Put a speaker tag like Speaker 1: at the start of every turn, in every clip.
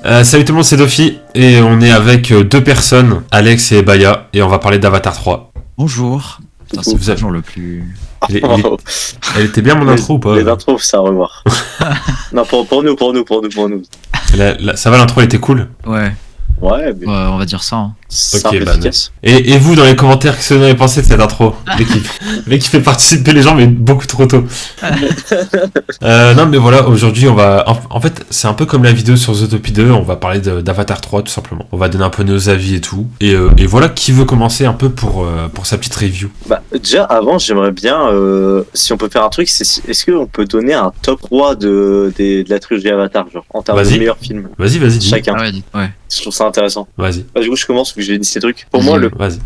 Speaker 1: Salut tout le monde, c'est Dofi et on est avec deux personnes, Alex et Baya, et on va parler d'Avatar 3.
Speaker 2: Bonjour. Putain, c'est toujours le plus...
Speaker 1: Elle était bien mon intro ou pas?
Speaker 3: Les intros, c'est à revoir. Non, pour nous.
Speaker 1: Ça va, l'intro elle était cool?
Speaker 3: Ouais, mais
Speaker 2: on va dire ça. Hein.
Speaker 3: c'est
Speaker 1: Ok,
Speaker 3: efficace.
Speaker 1: Et vous dans les commentaires, qu'est-ce que vous en avez pensé de cette intro? Mais qui fait participer les gens mais beaucoup trop tôt. Non mais voilà, aujourd'hui on va... En fait c'est un peu comme la vidéo sur Zootopie 2, on va parler d'Avatar 3 tout simplement. On va donner un peu nos avis et tout. Et voilà, qui veut commencer un peu pour sa petite review?
Speaker 3: Bah, déjà, avant, j'aimerais bien, si on peut faire un truc, est-ce qu'on peut donner un top 3 de la trilogie Avatar, genre, en termes de
Speaker 1: Vas-y.
Speaker 3: meilleurs films?
Speaker 1: Vas-y, dis.
Speaker 3: Chacun.
Speaker 2: Ah ouais.
Speaker 3: Je trouve ça intéressant.
Speaker 1: Vas-y.
Speaker 3: Bah, du coup, je commence, parce que j'ai dit ces trucs. Pour
Speaker 2: Vas-y,
Speaker 3: moi,
Speaker 1: Vas-y.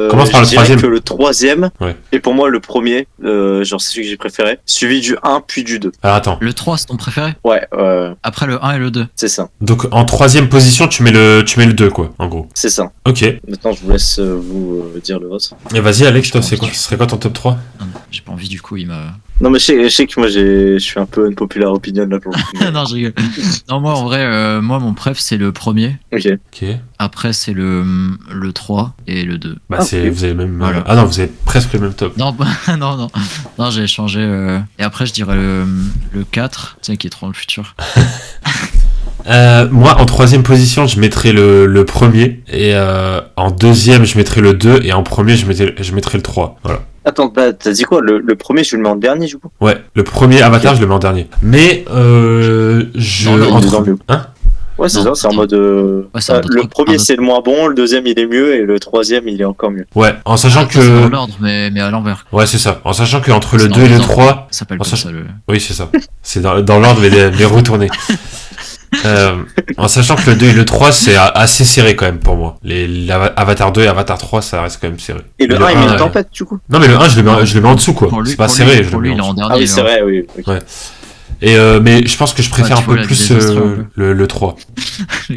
Speaker 1: Commence par
Speaker 3: je
Speaker 1: le
Speaker 3: dirais
Speaker 1: troisième.
Speaker 3: que le troisième,
Speaker 1: Ouais.
Speaker 3: et pour moi, le premier, genre, c'est celui que j'ai préféré, suivi du 1 puis du 2.
Speaker 1: Alors attends.
Speaker 2: Le 3, c'est ton préféré?
Speaker 3: Ouais,
Speaker 2: Après le 1 et le 2.
Speaker 3: c'est ça.
Speaker 1: Donc en troisième position tu mets le 2 quoi, en gros.
Speaker 3: C'est ça.
Speaker 1: Ok.
Speaker 3: Maintenant, je vous laisse vous dire le vôtre.
Speaker 1: Et vas-y Alex, toi c'est quoi? Ce serait quoi ton top 3?
Speaker 2: Non, j'ai pas envie du coup, il m'a...
Speaker 3: Non, mais je sais que moi, je suis un peu unpopular opinion là pour le coup.
Speaker 2: non, je rigole. Non, moi en vrai, moi mon préf c'est le premier.
Speaker 3: Ok.
Speaker 1: Ok.
Speaker 2: Après c'est le 3 et le 2.
Speaker 1: Bah
Speaker 3: Ah,
Speaker 1: c'est...
Speaker 3: ok.
Speaker 1: Vous avez même...
Speaker 2: Voilà.
Speaker 1: Ah non, vous avez presque le même top.
Speaker 2: Non, non, j'ai changé. Et après je dirais le 4, tu sais, qui est trop dans le futur.
Speaker 1: Moi en troisième position je mettrais le premier. Et en deuxième je mettrais le 2. Et en premier je mettrais le 3. Voilà.
Speaker 3: Attends, t'as dit quoi? Le premier, je le mets en dernier, du coup?
Speaker 1: Ouais, le premier Avatar
Speaker 3: Ok.
Speaker 1: je le mets en dernier. Mais je...
Speaker 2: Non,
Speaker 3: il est dans le mieux.
Speaker 1: Hein?
Speaker 3: Ouais, c'est
Speaker 2: Non,
Speaker 3: ça, c'est en
Speaker 2: attends.
Speaker 3: mode.
Speaker 2: Ouais, c'est un autre
Speaker 3: Le
Speaker 2: truc,
Speaker 3: premier,
Speaker 2: un
Speaker 3: c'est le moins bon, le deuxième, il est mieux, et le troisième, il est encore mieux.
Speaker 1: Ouais, en sachant
Speaker 2: C'est dans
Speaker 1: que...
Speaker 2: l'ordre, mais à l'envers.
Speaker 1: Ouais c'est ça. En sachant que entre le
Speaker 2: C'est
Speaker 1: 2 et le
Speaker 2: dans
Speaker 1: 3...
Speaker 2: Ça s'appelle
Speaker 1: En
Speaker 2: comme
Speaker 1: sachant-
Speaker 2: ça le...
Speaker 1: Oui c'est ça. C'est dans l'ordre mais retourné. En sachant que le 2 et le 3 c'est assez serré quand même pour moi. Avatar 2 et Avatar 3 ça reste quand même serré.
Speaker 3: Et le
Speaker 1: Mais
Speaker 3: 1, il met
Speaker 1: ouais.
Speaker 3: une tempête, du coup?
Speaker 1: Non mais le 1 je le mets en dessous quoi.
Speaker 2: Pour lui,
Speaker 1: C'est pas
Speaker 2: pour
Speaker 1: serré.
Speaker 2: lui,
Speaker 1: je
Speaker 2: pour
Speaker 1: le
Speaker 2: lui,
Speaker 1: mets
Speaker 2: il est
Speaker 1: en
Speaker 2: en
Speaker 1: dessous.
Speaker 2: dernier.
Speaker 3: Ah oui, c'est
Speaker 2: là.
Speaker 3: vrai, oui. Ok.
Speaker 1: Ouais. Et mais je pense que je préfère
Speaker 2: Ouais,
Speaker 1: un
Speaker 2: tu
Speaker 1: peu
Speaker 2: vois la
Speaker 1: plus
Speaker 2: désastreux, un
Speaker 1: le 3.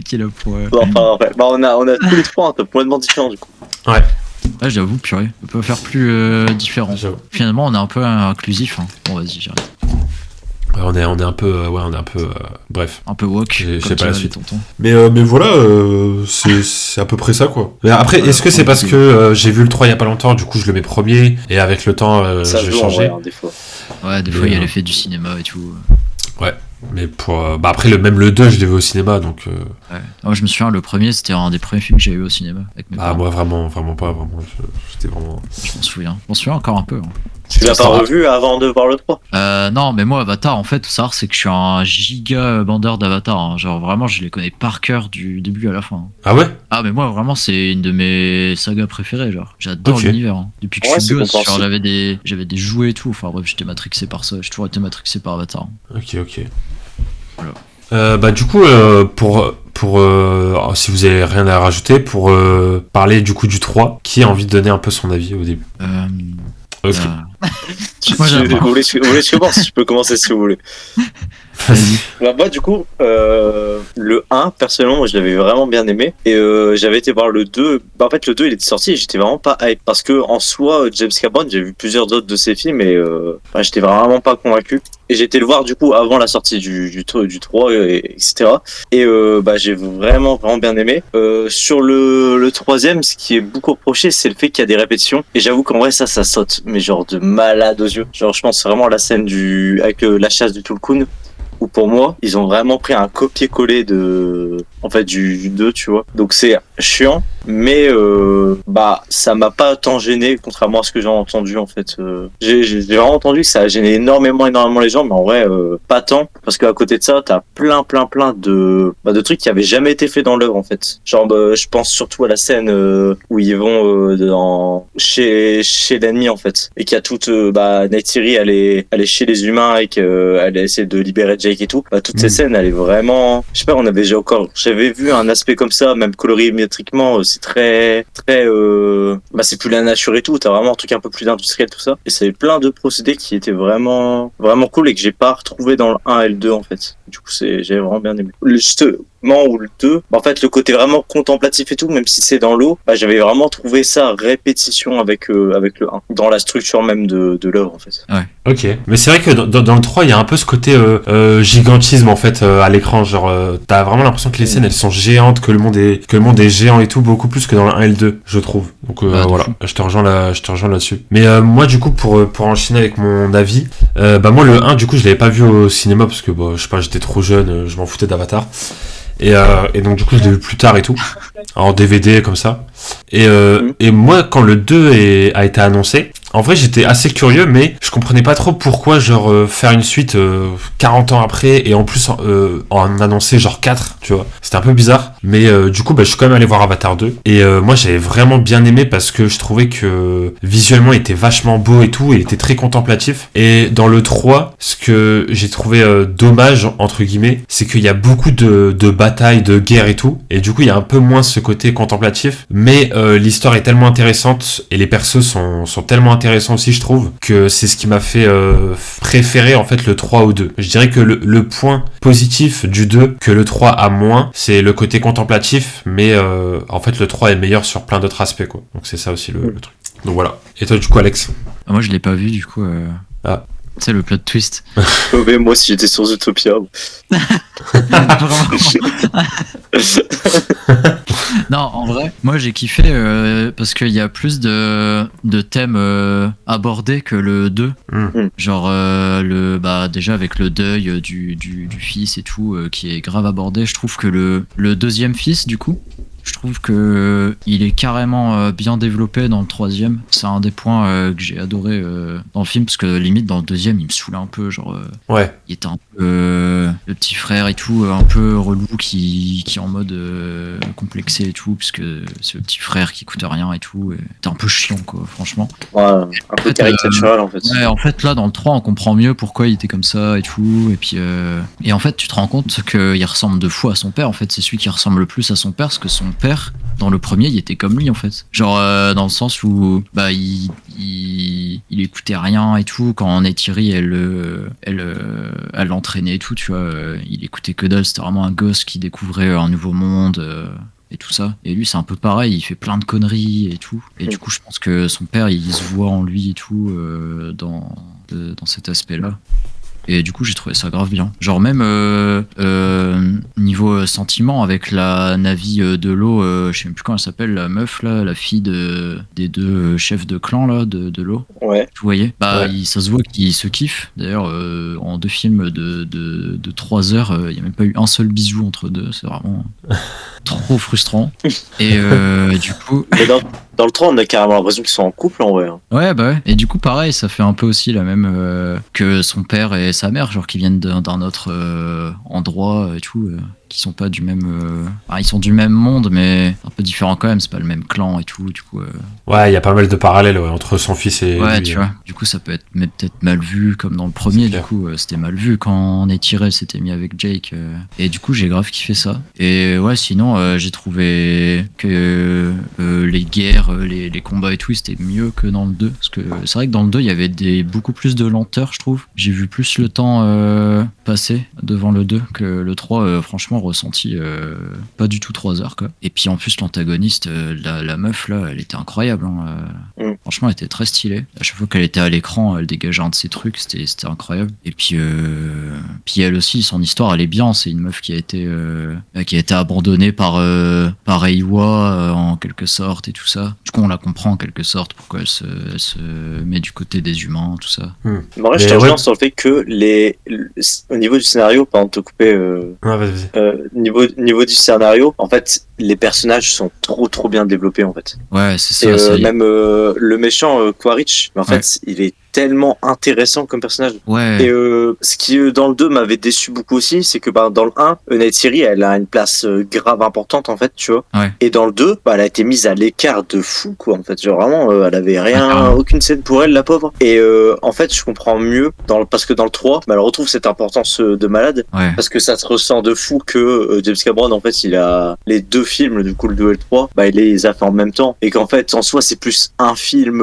Speaker 2: Qui est là pour...
Speaker 3: Bon, enfin, ouais. Bah, on a tous les trois un top complètement différent, du coup.
Speaker 1: Ouais.
Speaker 2: Ouais, j'avoue, purée. On peut faire plus différent.
Speaker 1: J'avoue.
Speaker 2: Finalement, on est un peu inclusif. Hein. Bon, vas-y, j'arrête.
Speaker 1: Ouais, on est un peu bref.
Speaker 2: Un peu woke.
Speaker 1: Je sais
Speaker 2: comme
Speaker 1: pas
Speaker 2: dirait
Speaker 1: la
Speaker 2: les
Speaker 1: suite.
Speaker 2: tontons.
Speaker 1: Mais voilà, c'est à peu près ça quoi. Mais après, est-ce que c'est parce que j'ai vu le 3 il y a pas longtemps, du coup je le mets premier et avec le temps
Speaker 3: Ça
Speaker 1: je vais
Speaker 3: joue en vrai,
Speaker 1: changer.
Speaker 3: hein, des fois.
Speaker 2: Ouais, des
Speaker 1: Mais,
Speaker 2: fois, il y a l'effet du cinéma et tout.
Speaker 1: Mais pour bah après même le 2 je l'ai vu au cinéma donc
Speaker 2: Ouais. Moi, je me souviens, le premier, c'était un des premiers films que j'ai vu au cinéma. Avec mes
Speaker 1: ah
Speaker 2: parents.
Speaker 1: moi vraiment pas vraiment j'étais vraiment
Speaker 2: Je m'en souviens. Je m'en souviens encore un peu. Hein.
Speaker 3: Tu l'as
Speaker 1: Ça
Speaker 3: pas
Speaker 1: va.
Speaker 3: revu avant de voir le 3?
Speaker 2: Non, mais moi, Avatar, en fait, tout savoir, c'est que je suis un giga bandeur d'Avatar. Hein. Genre, vraiment, je les connais par cœur du début à la fin. Hein.
Speaker 1: Ah ouais.
Speaker 2: Ah, mais moi, vraiment, c'est une de mes sagas préférées. Genre, j'adore
Speaker 1: Ok.
Speaker 2: l'univers. Hein. Depuis que
Speaker 3: Ouais,
Speaker 2: je suis
Speaker 3: c'est
Speaker 2: gosse, genre,
Speaker 3: compréhensible.
Speaker 2: j'avais des jouets et tout. Enfin, bref, j'étais matrixé par ça. J'ai toujours été matrixé par Avatar. Hein.
Speaker 1: Ok.
Speaker 2: Voilà.
Speaker 1: Bah du coup pour si vous avez rien à rajouter pour parler du coup du 3, qui a envie de donner un peu son avis au début? Ok.
Speaker 2: Moi, j'aime pas.
Speaker 3: Vous voulez que je commence? Je peux commencer si vous voulez.
Speaker 1: Vas-y.
Speaker 3: Bah, moi, du coup, le 1, personnellement, moi, je l'avais vraiment bien aimé. Et j'avais été voir le 2. Bah, en fait, le 2, il était sorti et j'étais vraiment pas hype. Parce que, en soi, James Cameron, j'ai vu plusieurs autres de ses films et bah, j'étais vraiment pas convaincu. Et j'ai été le voir, du coup, avant la sortie du 3, etc. Et bah, j'ai vraiment bien aimé. Sur le troisième, ce qui est beaucoup reproché, c'est le fait qu'il y a des répétitions. Et j'avoue qu'en vrai, ça saute. Mais genre de malade aux yeux. Genre, je pense vraiment à la scène avec la chasse du Tulkun. Où pour moi, ils ont vraiment pris un copier-coller du 2, tu vois. Donc c'est chiant, mais bah ça m'a pas tant gêné, contrairement à ce que j'ai entendu en fait. J'ai vraiment entendu que ça a gêné énormément les gens, mais en vrai pas tant, parce qu'à côté de ça, t'as plein de trucs qui avaient jamais été faits dans l'œuvre en fait. Genre je pense surtout à la scène où ils vont chez l'ennemi en fait, et qu'il y a toute Neytiri elle est chez les humains et qu'elle essaie de libérer Jake et tout. Bah toutes ces scènes, elle est vraiment, je sais pas, j'avais vu un aspect comme ça, même colorimétriquement, c'est très c'est plus la nature et tout, t'as vraiment un truc un peu plus industriel tout ça, et c'est plein de procédés qui étaient vraiment cool et que j'ai pas retrouvé dans le 1 et le 2 en fait. Du coup j'ai vraiment bien aimé. Juste typiquement, ou le 2, en fait, le côté vraiment contemplatif et tout, même si c'est dans l'eau, bah, j'avais vraiment trouvé ça répétition avec le 1, dans la structure même de l'œuvre, en fait.
Speaker 1: Ok, mais c'est vrai que dans le 3, il y a un peu ce côté gigantisme en fait à l'écran, genre t'as vraiment l'impression que les scènes elles sont géantes, que le monde est géant et tout, beaucoup plus que dans le 1 et le 2, je trouve. Donc voilà, je te rejoins là-dessus. Mais moi du coup pour enchaîner avec mon avis, bah moi le 1 du coup je l'avais pas vu au cinéma parce que bah, je sais pas, j'étais trop jeune, je m'en foutais d'Avatar. Et donc du coup je l'ai vu plus tard et tout, en DVD comme ça. Et moi quand le 2 a été annoncé, en vrai j'étais assez curieux mais je comprenais pas trop pourquoi genre faire une suite 40 ans après et en plus en annoncer genre 4, tu vois. C'était un peu bizarre mais du coup bah, je suis quand même allé voir Avatar 2 et moi j'avais vraiment bien aimé parce que je trouvais que visuellement il était vachement beau et tout, il était très contemplatif. Et dans le 3, ce que j'ai trouvé dommage entre guillemets, c'est qu'il y a beaucoup de batailles, de guerres et tout et du coup il y a un peu moins ce côté contemplatif mais l'histoire est tellement intéressante et les persos sont tellement intéressants aussi je trouve que c'est ce qui m'a fait préférer en fait le 3 au 2. Je dirais que le point positif du 2 que le 3 a moins c'est le côté contemplatif mais en fait le 3 est meilleur sur plein d'autres aspects quoi. Donc c'est ça aussi le truc. Donc voilà. Et toi du coup Alex?
Speaker 2: Moi je l'ai pas vu du coup. C'est le plot twist.
Speaker 3: Mais moi aussi j'étais sur Zootopia.
Speaker 2: Non, en vrai, moi j'ai kiffé parce qu'il y a plus de thèmes abordés que le 2. Genre déjà avec le deuil du fils et tout qui est grave abordé. Je trouve que le deuxième fils du coup, je trouve que il est carrément bien développé dans le troisième. C'est un des points que j'ai adoré dans le film parce que limite dans le deuxième il me saoulait un peu genre il était un peu le petit frère et tout un peu relou qui est en mode complexé et tout puisque c'est le petit frère qui coûte rien et tout et t'es un peu chiant quoi franchement.
Speaker 3: Ouais, un peu caricatural en fait.
Speaker 2: Ouais, en fait là dans le 3 on comprend mieux pourquoi il était comme ça et tout et puis et en fait tu te rends compte qu'il ressemble de fou à son père en fait, c'est celui qui ressemble le plus à son père parce que son père dans le premier il était comme lui en fait, genre dans le sens où bah il écoutait rien et tout quand Neytiri elle l'entraînait et tout tu vois, il écoutait que dalle, c'était vraiment un gosse qui découvrait un nouveau monde et tout ça, et lui c'est un peu pareil, il fait plein de conneries et tout et du coup je pense que son père il se voit en lui et tout dans cet aspect là. Et du coup, j'ai trouvé ça grave bien. Genre même niveau sentiment avec la Na'vi de l'eau, je sais même plus comment elle s'appelle, la meuf là, la fille des deux chefs de clan là de l'eau.
Speaker 3: Ouais.
Speaker 2: Vous voyez, bah ça se voit qu'ils se kiffent. D'ailleurs, en 2 films de 3 heures, il y a même pas eu un seul bisou entre deux. C'est vraiment trop frustrant. Et du coup.
Speaker 3: Mais dans le 3, on a carrément l'impression qu'ils sont en couple en vrai.
Speaker 2: Ouais, bah ouais. Et du coup, pareil, ça fait un peu aussi la même que son père et sa mère, genre qui viennent d'un autre endroit et tout, qui sont pas du même. Ils sont du même monde, mais un peu différents quand même. C'est pas le même clan et tout, du coup.
Speaker 1: Ouais, il y a pas mal de parallèles entre son fils et.
Speaker 2: Ouais,
Speaker 1: lui,
Speaker 2: tu vois. Du coup, ça peut être peut-être mal vu, comme dans le premier. Du coup, c'était mal vu quand Neytiri s'était mis avec Jake. Et du coup, j'ai grave kiffé ça. Et ouais, sinon, j'ai trouvé que les guerres, les combats et tout, c'était mieux que dans le 2. Parce que c'est vrai que dans le 2, il y avait beaucoup plus de lenteur, je trouve. J'ai vu plus le temps passer devant le 2 que le 3, franchement, ressenti pas du tout 3 heures, quoi. Et puis en plus, l'antagoniste, la meuf, là, elle était incroyable. Hein. Franchement, elle était très stylée. À chaque fois qu'elle était à l'écran, elle dégageait un de ses trucs, c'était incroyable. Et puis elle aussi, son histoire, elle est bien. C'est une meuf qui a été abandonnée par Reiwa en quelque sorte et tout ça. Du coup, on la comprend en quelque sorte pourquoi elle se met du côté des humains, tout ça.
Speaker 3: Mais en vrai, je te rejoins sur le fait que au niveau du scénario, pardon de te couper, niveau du scénario, en fait, les personnages sont trop bien développés en fait.
Speaker 2: Ouais, c'est ça.
Speaker 3: Et même le méchant Quaritch, en fait, il est tellement intéressant comme personnage.
Speaker 2: Ouais.
Speaker 3: Et ce qui dans le 2 m'avait déçu beaucoup aussi, c'est que dans le 1, Neytiri, elle a une place grave importante en fait, tu vois.
Speaker 2: Ouais.
Speaker 3: Et dans le 2, elle a été mise à l'écart de fou quoi en fait. Genre vraiment, elle avait rien, aucune scène pour elle, la pauvre. Et en fait, je comprends mieux parce que dans le 3, elle retrouve cette importance de malade.
Speaker 2: Ouais.
Speaker 3: Parce que ça se ressent de fou que James Cameron en fait, il a les 2 films, du coup le 2 et le 3, il les a fait en même temps. Et qu'en fait, en soi, c'est plus un film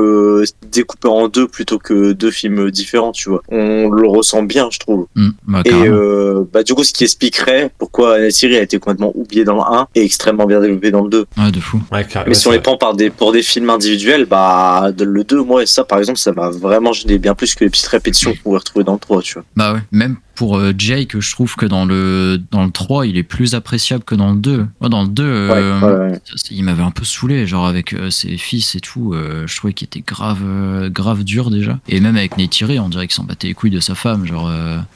Speaker 3: découpé en 2 plutôt que deux films différents, tu vois. On le ressent bien, je trouve.
Speaker 2: Bah,
Speaker 3: Et
Speaker 2: carrément.
Speaker 3: du coup, ce qui expliquerait pourquoi Neytiri a été complètement oublié dans le 1 et extrêmement bien développé dans le 2.
Speaker 2: Ouais, de fou.
Speaker 1: Ouais,
Speaker 3: Mais si on les prend pour des films individuels, le 2, moi, ça, par exemple, ça m'a vraiment gêné bien plus que les petites répétitions qu'on pouvait retrouver dans le 3, tu vois.
Speaker 2: Bah ouais, même pour Jake, je trouve que dans le 3, il est plus appréciable que dans le 2. Moi, dans le 2,
Speaker 3: Ouais.
Speaker 2: il m'avait un peu saumé, genre avec ses fils et tout. Je trouvais qu'il était grave dur déjà. Et même avec Neytiri, on dirait qu'il s'en battait les couilles de sa femme. Genre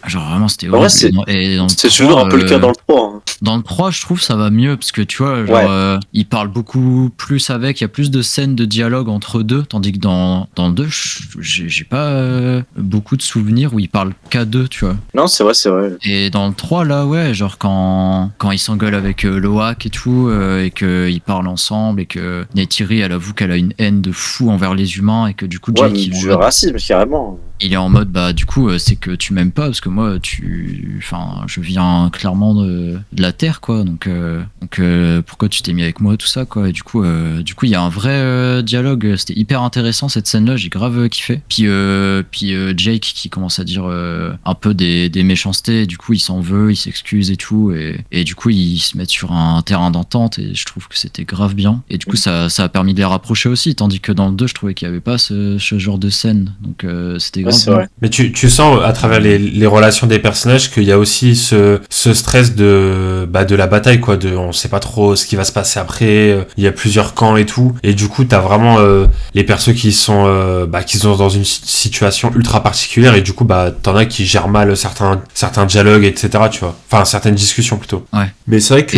Speaker 2: vraiment, c'était
Speaker 3: En vrai,
Speaker 2: horrible. Et dans le
Speaker 3: c'est
Speaker 2: 3,
Speaker 3: toujours un peu le cas dans le 3. Hein.
Speaker 2: dans le 3, je trouve ça va mieux parce que tu vois, genre, il parle beaucoup plus avec, il y a plus de scènes de dialogue entre eux deux, tandis que dans le 2, j'ai pas beaucoup de souvenirs où ils parlent qu'à deux, tu vois.
Speaker 3: Non, c'est vrai.
Speaker 2: Et dans le 3, là, ouais, genre quand ils s'engueulent avec Loak et tout, et qu'ils parlent ensemble, et que Neytiri, elle avoue qu'elle a une haine de fou envers les humains, et que du coup,
Speaker 3: Ouais,
Speaker 2: Jake,
Speaker 3: mais du racisme, carrément.
Speaker 2: il est en mode, bah, du coup, c'est que tu m'aimes pas, parce que moi, je viens clairement de la Terre, quoi, donc pourquoi tu t'es mis avec moi, tout ça, quoi, et du coup, il y a un vrai dialogue, c'était hyper intéressant, cette scène-là, j'ai grave kiffé. Puis Jake qui commence à dire un peu des méchancetés, et du coup, il s'en veut, il s'excuse et tout, et du coup, ils se mettent sur un terrain d'entente, et je trouve que c'était grave bien, et du coup, ça a permis de les rapprocher aussi, tandis que dans le 2, je trouvais qu'il y avait pas ce genre de scène, donc c'était grave
Speaker 3: c'est
Speaker 2: bien.
Speaker 3: vrai.
Speaker 1: Mais tu sens à travers les relations des personnages qu'il y a aussi ce stress de la bataille, quoi, on sait pas trop ce qui va se passer après, il y a plusieurs camps et tout, et du coup t'as vraiment les persos qui sont dans une situation ultra particulière, et du coup t'en as qui gèrent mal certains dialogues, etc., tu vois, enfin certaines discussions plutôt.
Speaker 2: Ouais.
Speaker 1: Mais c'est vrai que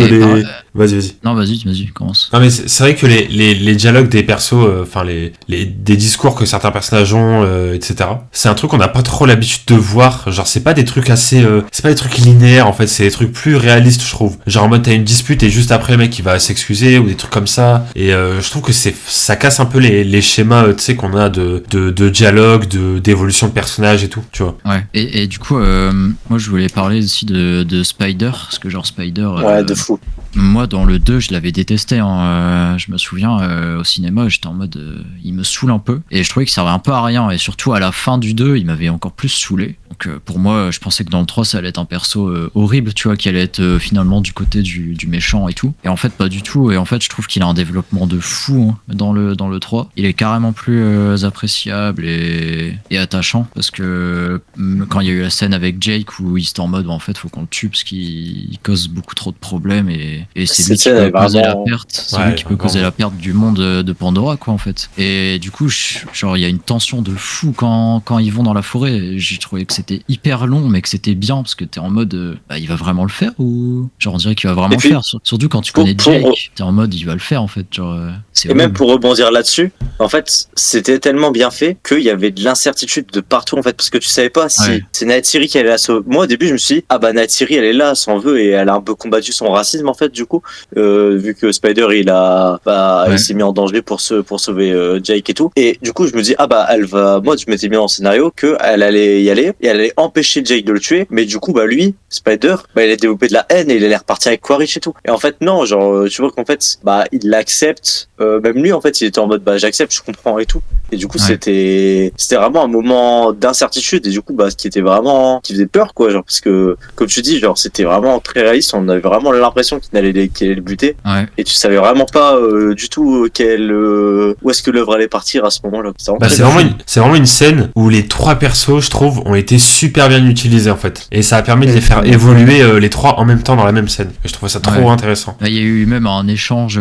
Speaker 1: vas-y.
Speaker 2: Non, vas-y, commence.
Speaker 1: Non, mais c'est vrai que les dialogues des persos, des discours que certains personnages ont, etc. C'est un truc qu'on n'a pas trop l'habitude de voir. Genre, c'est pas des trucs c'est pas des trucs linéaires, en fait. C'est des trucs plus réalistes, je trouve. Genre, en mode, t'as une dispute et juste après, le mec, il va s'excuser ou des trucs comme ça. Et je trouve que ça casse un peu les schémas, tu sais, qu'on a de dialogue, d'évolution de personnages et tout, tu vois.
Speaker 2: Ouais. Et du coup, moi, je voulais parler aussi de Spider, parce que genre Spider...
Speaker 3: Ouais, de fou.
Speaker 2: Moi, dans le 2, je l'avais détesté. Hein. Je me souviens, au cinéma, j'étais en mode... il me saoule un peu. Et je trouvais qu'il servait un peu à rien. Et surtout, à la fin du 2, il m'avait encore plus saoulé. Donc, pour moi, je pensais que dans le 3, ça allait être un perso horrible, tu vois, qui allait être finalement du côté du méchant et tout. Et en fait, pas du tout. Et en fait, je trouve qu'il a un développement de fou dans le 3. Il est carrément plus appréciable et attachant. Parce que quand il y a eu la scène avec Jake où il était en mode, en fait, faut qu'on le tue parce qu'il cause beaucoup trop de problèmes. Et c'est lui qui peut causer la perte. C'est lui qui peut causer la perte du monde de Pandora, quoi, en fait. Et du coup, genre, il y a une tension de fou quand ils vont dans la forêt. J'ai trouvé que c'était hyper long, mais que c'était bien parce que t'es en mode, il va vraiment le faire ou genre on dirait qu'il va vraiment le faire. Surtout quand tu connais Jake, t'es en mode, il va le faire en fait. Genre, c'est
Speaker 3: même pour rebondir là-dessus, en fait, c'était tellement bien fait qu'il y avait de l'incertitude de partout en fait, parce que tu savais pas si c'est Neytiri qui allait la sauver. Moi, au début, je me suis dit, Neytiri, elle est là, s'en veut, et elle a un peu combattu son racisme en fait, du coup, vu que Spider, il s'est mis en danger pour sauver Jake et tout. Et du coup, je me dis, elle va. Moi, je m'étais mis en scénario qu'elle allait y aller et elle allait empêcher Jake de le tuer, mais du coup, lui, Spider, il a développé de la haine et il allait repartir avec Quaritch et tout. Et en fait, non, genre, tu vois qu'en fait, il l'accepte. Même lui, en fait, il était en mode, j'accepte, je comprends et tout. Et du coup, c'était vraiment un moment d'incertitude et du coup, ce qui faisait peur, quoi, genre, parce que, comme tu dis, genre, c'était vraiment très réaliste. On avait vraiment l'impression qu'il allait le buter.
Speaker 2: Ouais.
Speaker 3: Et tu savais vraiment pas du tout où est-ce que l'œuvre allait partir à ce moment-là.
Speaker 1: C'est vraiment une scène où les trois persos, je trouve, ont été super bien utilisés en fait. Et ça a permis de les faire évoluer les trois en même temps dans la même scène. Et je trouvais ça trop intéressant.
Speaker 2: Il y a eu même un échange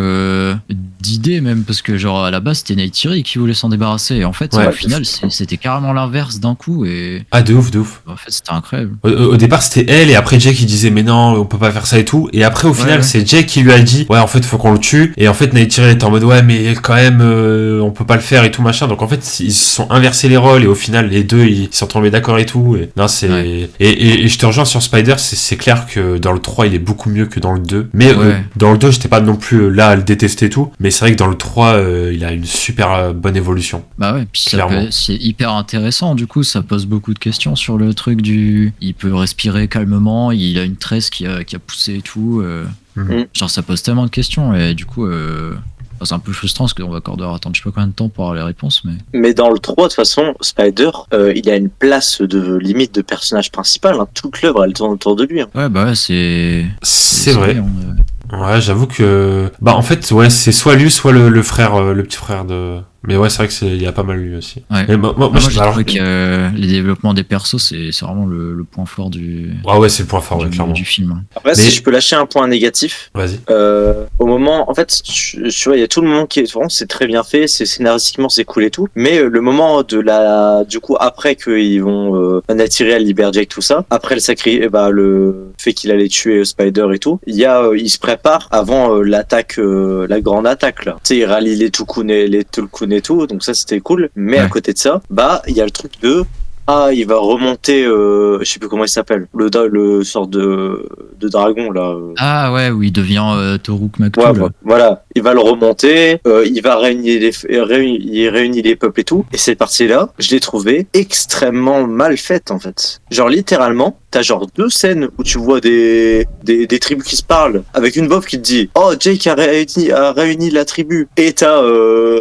Speaker 2: d'idées même parce que genre à la base c'était Neytiri qui voulait s'en débarrasser. Et en fait au final c'était carrément l'inverse d'un coup. Et...
Speaker 1: Ah de ouf.
Speaker 2: En fait c'était incroyable.
Speaker 1: Au départ c'était elle et après Jake qui disait mais non on peut pas faire ça et tout. Et après au final c'est Jake qui lui a dit ouais en fait faut qu'on le tue. Et en fait Neytiri était en mode ouais mais quand même on peut pas le faire et tout machin. Donc en fait ils se sont inversés les rôles et au final les deux ils sont tombés d'accord et tout. Et non c'est et je te rejoins sur Spider, c'est clair que dans le 3 il est beaucoup mieux que dans le 2. Mais dans le 2 j'étais pas non plus là à le détester et tout. Mais c'est vrai que dans le 3 il a une super bonne évolution.
Speaker 2: Bah ouais, puis c'est hyper intéressant, du coup ça pose beaucoup de questions sur le truc il peut respirer calmement, il a une tresse qui a poussé et tout. Genre ça pose tellement de questions et du coup C'est un peu frustrant parce qu'on va encore devoir attendre je sais pas combien de temps pour avoir les réponses, mais.
Speaker 3: Mais dans le 3, de toute façon, Spider, il a une place de limite de personnage principal. Hein. Toute l'œuvre, elle tourne autour de lui. Hein.
Speaker 2: Ouais, bah ouais,
Speaker 1: C'est vrai.
Speaker 2: bien,
Speaker 1: Ouais, j'avoue que... Bah, en fait, ouais, c'est soit lui, soit le frère, le petit frère de... Mais ouais, c'est vrai qu'il y a pas mal lui aussi.
Speaker 2: Ouais.
Speaker 1: Et moi,
Speaker 2: j'ai trouvé que les développements des persos, c'est vraiment le point fort du.
Speaker 1: Ah ouais, c'est le point fort, ouais, clairement.
Speaker 2: Du film.
Speaker 3: Après, si je peux lâcher un point négatif.
Speaker 1: Vas-y.
Speaker 3: Au moment, en fait, tu vois, il y a tout le moment qui est vraiment, c'est très bien fait, c'est scénaristiquement c'est cool et tout. Mais le moment du coup, après qu'ils vont attirer à Liberjack tout ça, après le fait qu'il allait tuer Spider et tout, il se prépare avant l'attaque, la grande attaque là. Tu sais, il rallie les Tulkun et tout, donc ça c'était cool. Mais à côté de ça, bah il y a le truc de il va remonter, je sais plus comment il s'appelle, le sort de dragon là.
Speaker 2: Ah ouais, où il devient Toruk Makto.
Speaker 3: Ouais, voilà, il va le remonter, il va réunir les peuples et tout. Et cette partie-là, je l'ai trouvée extrêmement mal faite en fait. Genre littéralement, t'as genre 2 scènes où tu vois des tribus qui se parlent avec une voix qui te dit oh Jake a réuni la tribu, et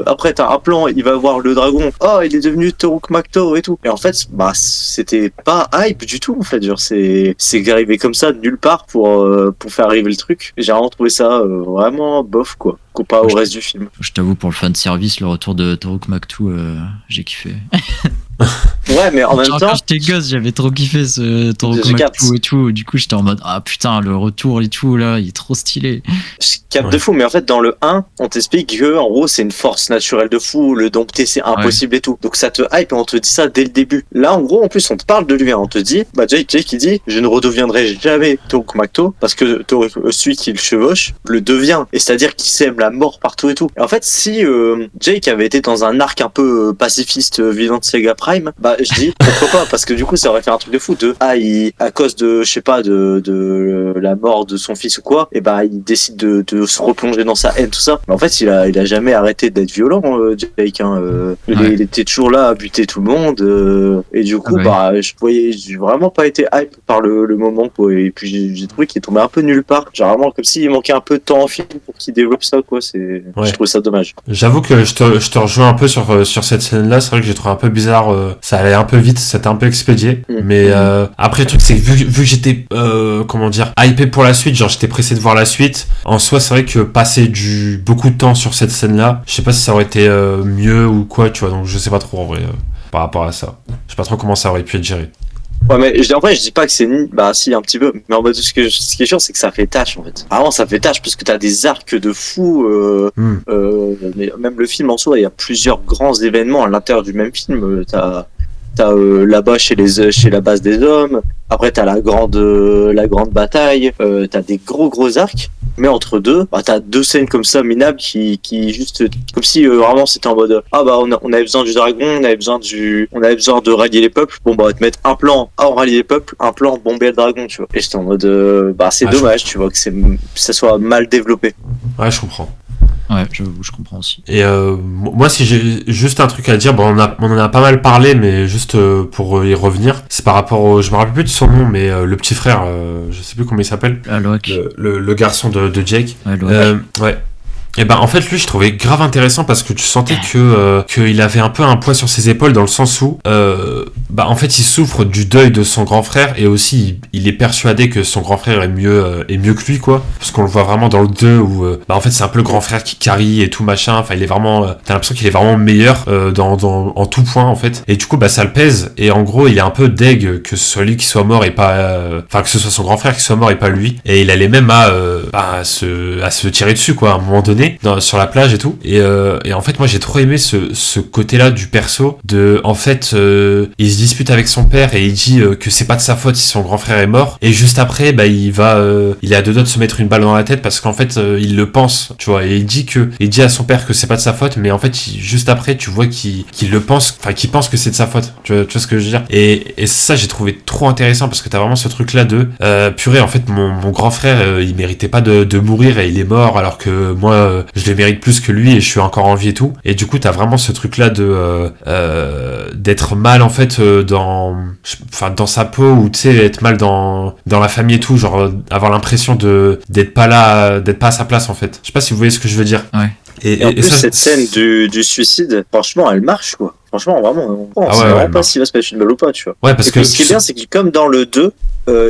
Speaker 3: après t'as un plan, il va voir le dragon, oh il est devenu Toruk Makto et tout. Et en fait bah c'était pas hype du tout en fait, genre c'est arrivé comme ça de nulle part pour faire arriver le truc. J'ai vraiment trouvé ça vraiment bof quoi, comparé au reste du film.
Speaker 2: Je t'avoue, pour le fan service, le retour de Toruk Makto, j'ai kiffé.
Speaker 3: Ouais, mais en même temps,
Speaker 2: quand j'étais gosse, j'avais trop kiffé ce Toruk Makto et tout. Du coup, j'étais en mode ah putain, le retour et tout là, il est trop stylé.
Speaker 3: Je capte de fou, mais en fait, dans le 1, on t'explique que en gros, c'est une force naturelle de fou, le dompter c'est impossible et tout. Donc ça te hype et on te dit ça dès le début. Là, en gros, en plus, on te parle de lui, hein. On te dit, bah Jake il dit, je ne redeviendrai jamais Toruk Makto parce que celui qui le chevauche le devient, et c'est-à-dire qu'il sème la mort partout et tout. Et en fait, si Jake avait été dans un arc un peu pacifiste vivant de Sega Prime, bah je dis pourquoi pas, parce que du coup ça aurait fait un truc de fou à cause de je sais pas de la mort de son fils ou quoi, et bah il décide de se replonger dans sa haine tout ça. Mais en fait il a jamais arrêté d'être violent, Jake, hein. Il était toujours là à buter tout le monde, et du coup j'ai vraiment pas été hype par le moment quoi. Et puis j'ai trouvé qu'il est tombé un peu nulle part, genre vraiment comme s'il manquait un peu de temps en film pour qu'il développe ça quoi. Je trouve ça dommage.
Speaker 1: J'avoue que je te rejoins un peu sur cette scène là. C'est vrai que j'ai trouvé un peu bizarre, ça allait un peu vite, c'était un peu expédié. Mais après le truc c'est que vu que j'étais comment dire, hypé pour la suite, genre j'étais pressé de voir la suite, en soi c'est vrai que passer beaucoup de temps sur cette scène là, je sais pas si ça aurait été mieux ou quoi, tu vois, donc je sais pas trop en vrai par rapport à ça. Je sais pas trop comment ça aurait pu être géré.
Speaker 3: Ouais, mais en vrai, je dis pas que c'est nul, bah si, un petit peu, mais en mode ce qui est sûr, c'est que ça fait tâche en fait. Vraiment, ça fait tâche parce que t'as des arcs de fou, mais même le film en soi, il y a plusieurs grands événements à l'intérieur du même film. T'as là-bas chez la base des hommes, après t'as la grande bataille, t'as des gros arcs, mais entre deux, bah t'as 2 scènes comme ça minables qui juste comme si vraiment c'était en mode on avait besoin du dragon, on avait besoin de rallier les peuples, bon bah on va te mettre un plan on rallie les peuples, un plan bomber le dragon, tu vois. Et j'étais en mode c'est dommage, tu vois, que ça soit mal développé.
Speaker 1: Ouais, je comprends.
Speaker 2: Ouais, je comprends aussi.
Speaker 1: Et moi, si j'ai juste un truc à dire, bon, on en a pas mal parlé, mais juste pour y revenir, c'est par rapport je me rappelle plus de son nom, mais le petit frère, je sais plus comment il s'appelle, le garçon de Jake. Ouais. Et ben en fait lui je trouvais grave intéressant parce que tu sentais qu'il avait un peu un poids sur ses épaules, dans le sens où en fait il souffre du deuil de son grand frère, et aussi il est persuadé que son grand frère est mieux que lui quoi, parce qu'on le voit vraiment dans le 2 où en fait c'est un peu le grand frère qui carry et tout machin, enfin il est vraiment t'as l'impression qu'il est vraiment meilleur en tout point en fait, et du coup ça le pèse, et en gros il est un peu deg que ce soit lui qui soit mort et pas que ce soit son grand frère qui soit mort et pas lui, et il allait même à se tirer dessus quoi à un moment donné sur la plage et tout, et en fait moi j'ai trop aimé ce côté là du perso, de en fait il se dispute avec son père et il dit que c'est pas de sa faute si son grand frère est mort, et juste après il est à 2 doigts de se mettre une balle dans la tête parce qu'en fait il le pense, tu vois, et il dit à son père que c'est pas de sa faute, mais en fait juste après tu vois qu'il le pense, enfin qu'il pense que c'est de sa faute, tu vois ce que je veux dire, et ça j'ai trouvé trop intéressant parce que t'as vraiment ce truc là de purée, en fait mon grand frère il méritait pas de mourir et il est mort, alors que moi je le mérite plus que lui et je suis encore en vie et tout, et du coup t'as vraiment ce truc là de d'être mal en fait dans sa peau, ou tu sais être mal dans la famille et tout, genre avoir l'impression d'être pas à sa place en fait. Je sais pas si vous voyez ce que je veux dire.
Speaker 2: Ouais.
Speaker 3: Et en plus, cette scène du suicide, franchement, elle marche, quoi. Franchement, vraiment, on sait vraiment pas s'il va se mettre une balle ou pas, tu vois.
Speaker 1: Ouais, parce que
Speaker 3: ce qui est bien, c'est que comme dans le 2,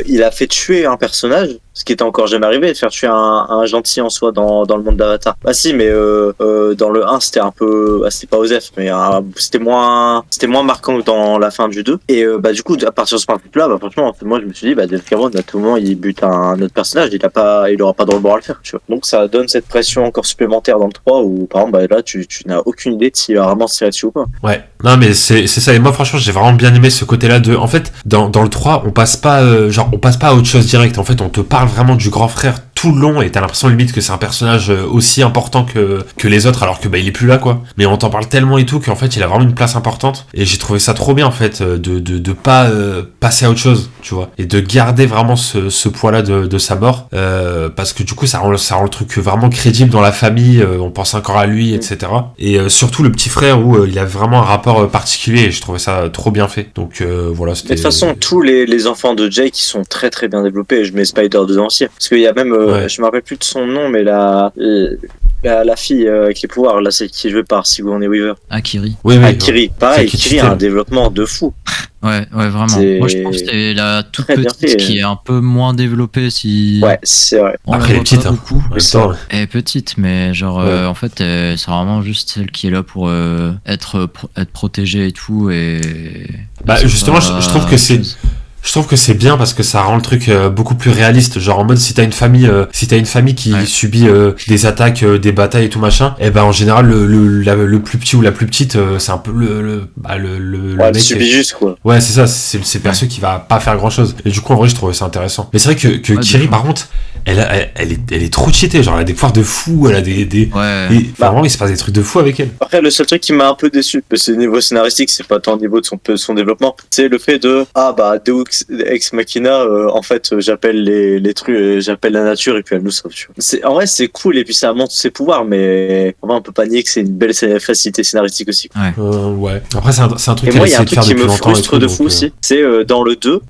Speaker 3: il a fait tuer un personnage, ce qui était encore jamais arrivé, de faire tuer un gentil en soi dans le monde d'Avatar. Bah si, mais dans le 1, c'était un peu... c'était pas Osef, mais c'était moins marquant que dans la fin du 2. Et du coup, à partir de ce principe-là, franchement, moi, je me suis dit, James Cameron, à tout moment, il bute un autre personnage, il aura pas dans le bord à le faire, tu vois. Donc ça donne cette pression encore supplémentaire dans le 3, où par exemple, là, tu n'as aucune idée de s'il va vraiment se tirer dessus ou pas.
Speaker 1: Ouais, non mais c'est ça, et moi franchement j'ai vraiment bien aimé ce côté-là de... En fait, dans le 3, on passe pas à autre chose direct, en fait on te parle vraiment du grand frère tout le long, et t'as l'impression limite que c'est un personnage aussi important que les autres, alors que il est plus là, quoi. Mais on t'en parle tellement et tout qu'en fait il a vraiment une place importante, et j'ai trouvé ça trop bien en fait, de pas passer à autre chose, tu vois, et de garder vraiment ce poids-là de sa mort, parce que du coup ça rend le truc vraiment crédible dans la famille, on pense encore à lui, etc. Et surtout le petit frère où il a vraiment un rapport particulier, et je trouvais ça trop bien fait. Donc voilà, c'était...
Speaker 3: Mais de toute façon, tous les enfants de Jake qui sont très très bien développés, je mets Spider dedans aussi, parce qu'il y a même je me rappelle plus de son nom, mais la fille avec les pouvoirs, là, c'est qui est jouée par Sigourney Weaver.
Speaker 2: Akiri.
Speaker 1: Oui,
Speaker 3: Akiri. Pareil, Akiri a un développement de fou.
Speaker 2: Ouais, vraiment. Moi, je pense que c'est la toute petite qui est un peu moins développée si...
Speaker 3: Ouais, c'est vrai.
Speaker 1: Après, elle est petite, hein.
Speaker 2: Elle est petite, mais genre, en fait, c'est vraiment juste celle qui est là pour être protégée et tout, et...
Speaker 1: justement, je trouve que c'est... Je trouve que c'est bien parce que ça rend le truc beaucoup plus réaliste. Genre en mode si t'as une famille qui subit des attaques, des batailles et tout machin, et en général le plus petit ou la plus petite, c'est un peu le mec
Speaker 3: subit juste, quoi.
Speaker 1: Ouais, c'est ça, c'est le perso qui va pas faire grand chose. Et du coup en vrai je trouvais ça intéressant. Mais c'est vrai que Kiri par contre, elle est trop cheatée, genre elle a des pouvoirs de fou, elle a des vraiment il se passe des trucs de fou avec elle.
Speaker 3: Après le seul truc qui m'a un peu déçu, c'est au niveau scénaristique, c'est pas tant au niveau de son développement, c'est le fait de Deus Ex Machina, en fait j'appelle les trucs, j'appelle la nature et puis elle nous sauve, tu vois. En vrai c'est cool et puis ça montre ses pouvoirs, mais en vrai on peut pas nier que c'est une belle facilité scénaristique aussi.
Speaker 1: Ouais. Après c'est un truc
Speaker 3: et moi il y a un truc qui me frustre de fou aussi, c'est dans le 2,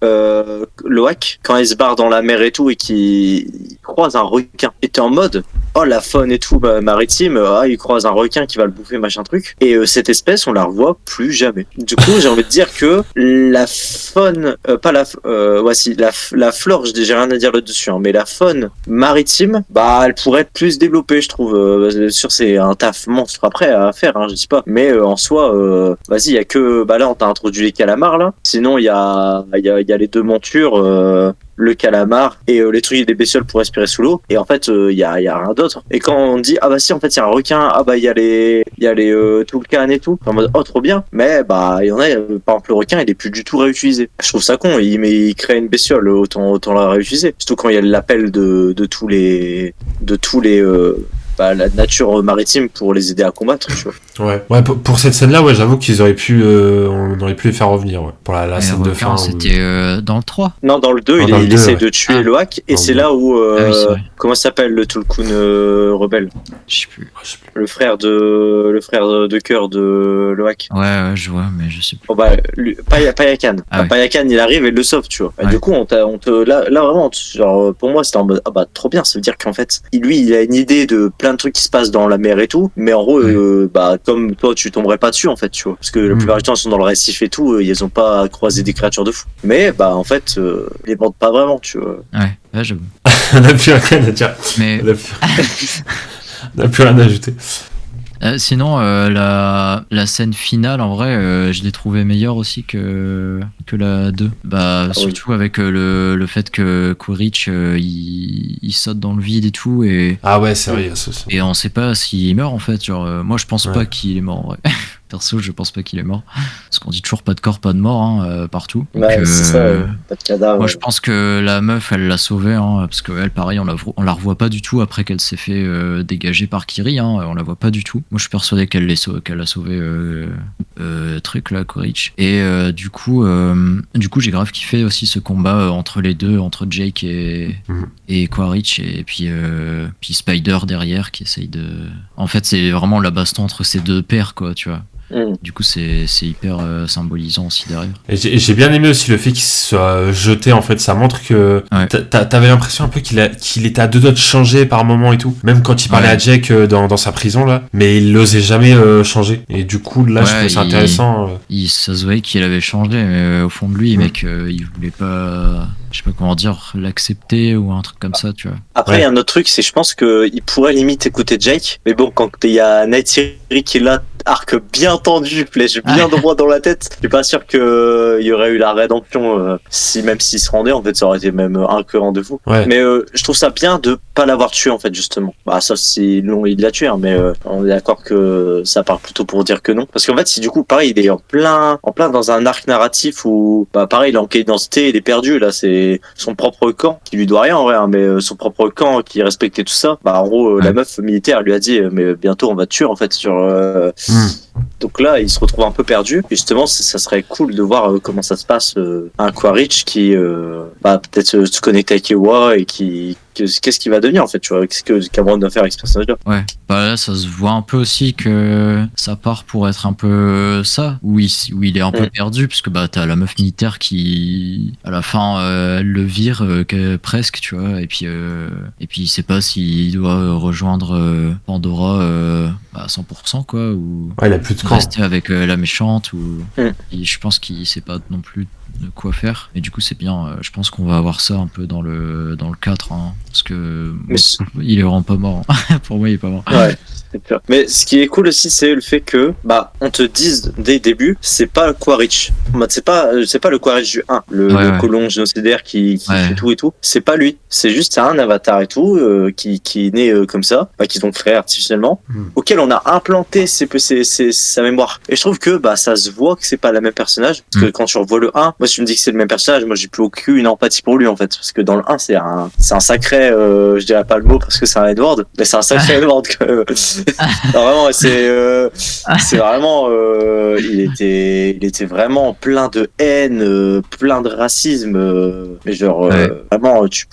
Speaker 3: Loak quand il se barre dans la mer et tout et qu'il croise un requin, et t'es en mode la faune et tout maritime, il croise un requin qui va le bouffer machin truc, et cette espèce on la revoit plus jamais. Du coup j'ai envie de dire que la faune la flore, j'ai rien à dire là-dessus, hein, mais la faune maritime, elle pourrait être plus développée, je trouve. Bien sûr, c'est un taf monstre après à faire, je dis pas. Mais en soi, il y a que, là, on t'a introduit les calamars, là. Sinon, il y a les deux montures, le calamar et les trucs des bestioles pour respirer sous l'eau, et en fait il y a rien d'autre. Et quand on dit si en fait il y a un requin, il y a les Tulkan et tout, en mode trop bien, mais il y en a, par exemple le requin il est plus du tout réutilisé. Je trouve ça con, il crée une bestiole, autant la réutiliser, surtout quand il y a l'appel de tous les la nature maritime pour les aider à combattre, tu vois.
Speaker 1: Ouais, pour cette scène-là, j'avoue qu'ils auraient pu, on aurait pu les faire revenir, pour la scène de fin.
Speaker 2: C'était dans le 3.
Speaker 3: Non, dans le 2, il essaie de tuer Loak, et c'est là où, comment s'appelle le Tulkun rebelle?
Speaker 2: Je sais plus.
Speaker 3: Le frère de cœur de Loak.
Speaker 2: Ouais, je vois, mais je sais plus.
Speaker 3: Payakan. Payakan, il arrive et le sauve, tu vois. Et du coup, là vraiment, genre, pour moi, c'était en mode, trop bien, ça veut dire qu'en fait, lui, il a une idée de plein de trucs qui se passent dans la mer et tout, mais en gros comme toi tu tomberais pas dessus en fait, tu vois, parce que la plupart du temps ils sont dans le récif et tout, ils ont pas croisé des créatures de fou, mais en fait ils les vendent pas vraiment, tu vois.
Speaker 2: Ouais, j'avoue.
Speaker 1: On a plus rien à dire,
Speaker 2: mais
Speaker 1: on a plus rien à ajouter.
Speaker 2: Sinon, la scène finale, en vrai, je l'ai trouvée meilleure aussi que la 2. Surtout avec le fait que Quaritch, il saute dans le vide et tout. Et,
Speaker 1: c'est vrai, ça.
Speaker 2: Et on sait pas s'il meurt, en fait. Genre, moi, je pense pas qu'il est mort, en vrai. Perso, je pense pas qu'il est mort. Parce qu'on dit toujours pas de corps, pas de mort, partout. Donc,
Speaker 3: c'est ça, pas de cadavre.
Speaker 2: Moi, je pense que la meuf, elle l'a sauvée, parce qu'elle, pareil, on la revoit pas du tout après qu'elle s'est fait dégager par Kiri. On la voit pas du tout. Moi, je suis persuadé qu'elle a sauvé truc là, Quaritch. Et du coup, j'ai grave kiffé aussi ce combat entre les deux, entre Jake et Quaritch, et puis Spider derrière qui essaye de. En fait, c'est vraiment la baston entre ces deux pères, quoi, tu vois. Du coup, c'est hyper symbolisant aussi derrière.
Speaker 1: Et j'ai bien aimé aussi le fait qu'il soit jeté, en fait. Ça montre que t'avais l'impression un peu qu'il était à deux doigts de changer par moment et tout. Même quand il parlait à Jake dans sa prison, là. Mais il n'osait jamais changer. Et du coup, là, je trouve ça intéressant.
Speaker 2: Ça se voyait qu'il avait changé, mais au fond de lui, mec, il voulait pas... Je sais pas comment dire, l'accepter ou un truc comme ça, tu vois.
Speaker 3: Après, il y a un autre truc, c'est je pense qu'il pourrait limite écouter Jake, mais bon, quand il y a Night Fury qui est là, arc bien tendu, flèche bien droit dans la tête, je suis pas sûr qu'il y aurait eu la rédemption, même s'il se rendait, en fait, ça aurait été même incohérent de fou. Mais je trouve ça bien de pas l'avoir tué, en fait, justement. Bah, sauf si il l'a tué, hein, mais on est d'accord que ça part plutôt pour dire que non. Parce qu'en fait, si du coup, pareil, il est en plein dans un arc narratif où, bah, pareil, il a en quelle identité, il est perdu, là, c'est son propre camp qui lui doit rien en vrai, hein, mais son propre camp qui respectait tout ça. Bah, en gros, la meuf militaire lui a dit, mais bientôt on va te tuer, en fait, Donc là, il se retrouve un peu perdu. Et justement, ça serait cool de voir comment ça se passe. Un Quaritch qui va peut-être se connecter avec Ewa et qu'est-ce qu'il va devenir en fait, tu vois, qu'est-ce que Cameron doit faire avec ce personnage-là.
Speaker 2: Ouais, bah là ça se voit un peu aussi que ça part pour être un peu ça, où il est un peu perdu, parce que bah t'as la meuf militaire qui à la fin elle le vire presque, tu vois, et puis il sait pas s'il doit rejoindre Pandora à 100% quoi, ou
Speaker 1: il a plus de
Speaker 2: rester avec la méchante, ou je pense qu'il sait pas non plus de quoi faire, et du coup c'est bien, je pense qu'on va avoir ça un peu dans le 4, hein, parce que il est vraiment pas mort. Pour moi il est pas mort.
Speaker 3: Ouais. Mais ce qui est cool aussi, c'est le fait que bah on te dise dès le début, c'est pas le Quaritch. C'est pas le Quaritch du 1, le colon génocidaire qui fait tout et tout. C'est pas lui. C'est juste un avatar et tout qui est né comme ça, qu'ils ont créé artificiellement, auquel on a implanté sa mémoire. Et je trouve que bah ça se voit que c'est pas le même personnage, parce que quand tu revois le 1, moi si tu me dis que c'est le même personnage, moi j'ai plus aucune empathie pour lui en fait, parce que dans le 1 c'est un sacré, je dirais pas le mot parce que c'est un Edward, mais c'est un sacré Edward quand même. Non, vraiment, c'est vraiment, il était vraiment plein de haine, plein de racisme, mais genre vraiment, tu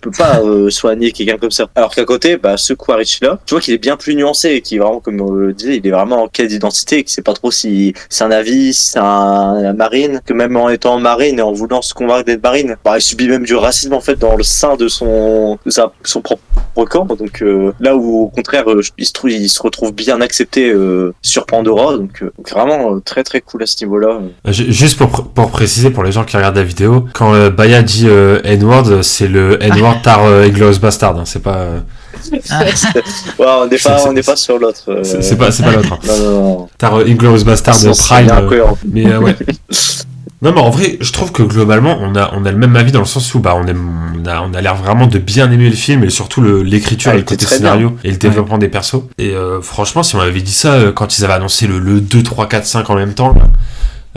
Speaker 3: peux pas soigner quelqu'un comme ça. Alors qu'à côté, bah ce Quaritch là, tu vois qu'il est bien plus nuancé, et qui est vraiment, comme on le disait, il est vraiment en quête d'identité, et qui sait pas trop si c'est un Navy, si c'est un marine, que même en étant marine et en voulant se convaincre d'être marine, bah il subit même du racisme en fait dans le sein de son propre camp. Donc là où au contraire il se retrouve bien accepté sur Pandora, donc vraiment très très cool à ce niveau-là.
Speaker 1: Juste pour préciser pour les gens qui regardent la vidéo, quand Baya dit N-word, c'est le N-word Tar Inglourious Bastard, hein, c'est pas
Speaker 3: on n'est pas sur l'autre.
Speaker 1: C'est pas l'autre. Hein.
Speaker 3: Non.
Speaker 1: Tar Inglourious Bastard Prime. Mais ouais. Non mais en vrai, je trouve que globalement on a le même avis dans le sens où bah on a l'air vraiment de bien aimer le film, et surtout l'écriture et le côté scénario et le développement des persos. Et franchement, si on m'avait dit ça quand ils avaient annoncé le 2, 3, 4, 5 en même temps,